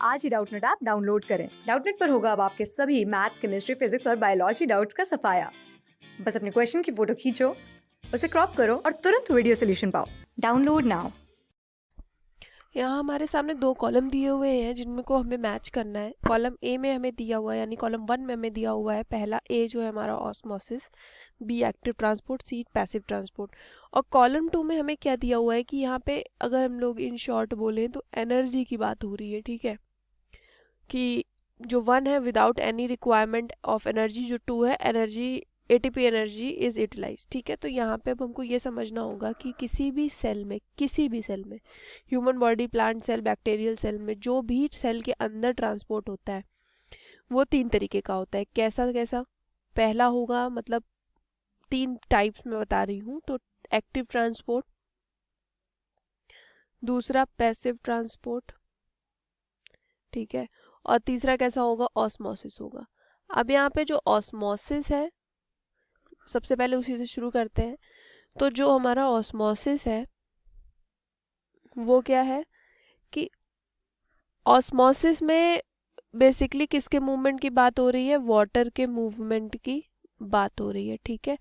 आज ही Doubtnut app download करें। Doubtnut पर होगा अब आपके सभी मैथ्स, केमिस्ट्री, फिजिक्स और बायोलॉजी डाउट्स का सफाया। बस अपने क्वेश्चन की फोटो खींचो, उसे क्रॉप करो और तुरंत वीडियो सोल्यूशन पाओ। Download now. यहाँ हमारे सामने दो कॉलम दिए हुए हैं जिनमें को हमें मैच करना है। कॉलम ए में हमें दिया हुआ है, यानी कॉलम 1 में हमें दिया हुआ है पहला ए जो है हमारा osmosis, B active transport, C passive transport. और कॉलम 2 में हमें क्या दिया हुआ है कि यहाँ पे अगर हम लोग इन शॉर्ट बोलें तो एनर्जी की बात हो रही है। ठीक है, कि जो 1 है without any requirement of energy, जो 2 है energy ATP energy is utilize. ठीक है, तो यहाँ पे अब हमको ये समझना होगा कि किसी भी सेल में human body, plant cell, bacterial cell में जो भी सेल के अंदर ट्रांसपोर्ट होता है वो 3 तरीके का होता है। कैसा कैसा? पहला होगा, मतलब 3 टाइप्स में बता रही हूँ, तो एक्टिव ट्रांसपोर्ट, दूसरा पैसिव ट्रांसपोर्ट, ठीक है, और तीसरा कैसा होगा? ऑस्मोसिस होगा। अब यहाँ पे जो ऑस्मोसिस है, सबसे पहले उसी से शुरू करते हैं। तो जो हमारा ऑस्मोसिस है वो क्या है कि ऑस्मोसिस में बेसिकली किसके मूवमेंट की बात हो रही है? वाटर के मूवमेंट की बात हो रही है। ठीक है,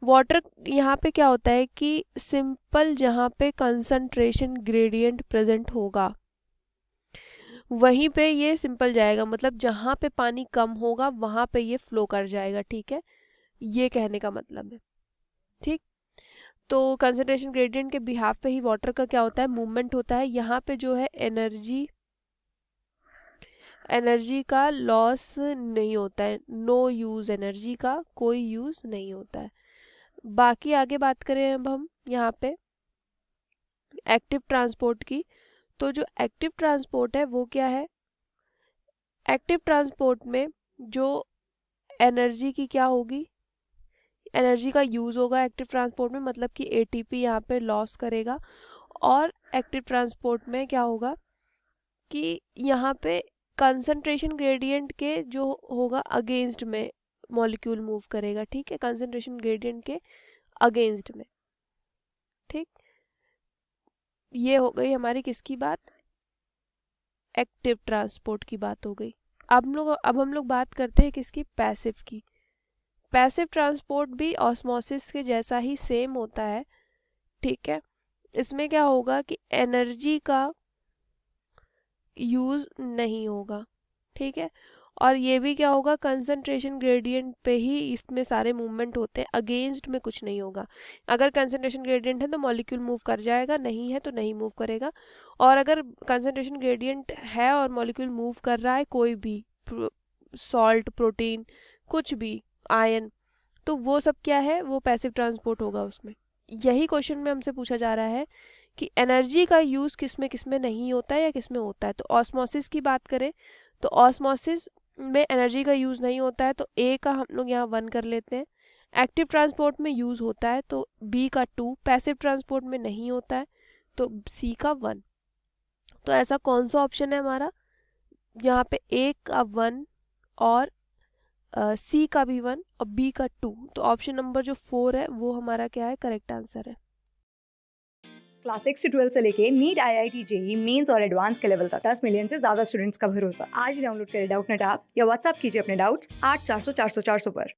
वाटर यहाँ पे क्या होता है कि सिंपल जहाँ पे कंसंट्रेशन ग्रेडियंट प्रेजेंट होगा वहीं पे ये सिंपल जाएगा, मतलब जहाँ पे पानी कम होगा वहाँ पे ये फ्लो कर जाएगा। ठीक है, ये कहने का मतलब है। ठीक, तो कंसंट्रेशन ग्रेडियंट के बिहाफ पे ही वाटर का क्या होता है? मूवमेंट होता है। यहाँ पे जो है एनर्जी का लॉस नहीं होता है, नो यूज, एनर्जी का कोई यूज नहीं होता है। बाकी आगे बात करें अब हम यहाँ पे एक्टिव ट्रांसपोर्ट की, तो जो एक्टिव ट्रांसपोर्ट है वो क्या है? एक्टिव ट्रांसपोर्ट में जो एनर्जी की क्या होगी? एनर्जी का यूज होगा एक्टिव ट्रांसपोर्ट में, मतलब कि एटीपी यहाँ पे लॉस करेगा। और एक्टिव ट्रांसपोर्ट में क्या होगा कि यहाँ पे कंसंट्रेशन ग्रेडियंट के जो होगा अगेंस्ट में मॉलिक्यूल मूव करेगा। ठीक है, कंसंट्रेशन ग्रेडियंट के अगेंस्ट में। ठीक, ये हो गई हमारी किसकी बात? एक्टिव ट्रांसपोर्ट की बात हो गई। अब हम लोग बात करते हैं किसकी? पैसिव की। पैसिव ट्रांसपोर्ट भी ऑस्मोसिस के जैसा ही सेम होता है। ठीक है, इसमें क्या होगा कि एनर्जी का यूज नहीं होगा। ठीक है, और ये भी क्या होगा? कंसंट्रेशन ग्रेडियंट पे ही इसमें सारे मूवमेंट होते हैं, अगेंस्ट में कुछ नहीं होगा। अगर कंसंट्रेशन ग्रेडियंट है तो मॉलिक्यूल मूव कर जाएगा, नहीं है तो नहीं मूव करेगा। और अगर कंसंट्रेशन ग्रेडियंट है और मॉलिक्यूल मूव कर रहा है, कोई भी सॉल्ट, प्रोटीन, कुछ भी, आयन, तो वो सब क्या है? वो पैसिव ट्रांसपोर्ट होगा उसमें। यही क्वेश्चन में हमसे पूछा जा रहा है कि एनर्जी का यूज किस में नहीं होता है या किस में होता है। तो ऑस्मोसिस की बात करें तो ऑस्मोसिस में एनर्जी का यूज नहीं होता है, तो ए का हम लोग यहाँ 1 कर लेते हैं। एक्टिव ट्रांसपोर्ट में यूज होता है तो बी का 2, पैसिव ट्रांसपोर्ट में नहीं होता है तो सी का 1। तो ऐसा कौन सा ऑप्शन है हमारा? यहाँ पे ए का 1 और सी का भी 1 और बी का 2, तो ऑप्शन नंबर जो 4 है वो हमारा क्या है? करेक्ट आंसर है। क्लास 6 से 12 से लेके नीट, IIT, जेई मेंस और एडवांस के लेवल तक 10 मिलियन से ज्यादा स्टूडेंट्स का भरोसा। आज ही डाउनलोड करें डाउटनेट ऐप या व्हाट्सएप कीजिए अपने डाउट्स 8400 400 400 पर।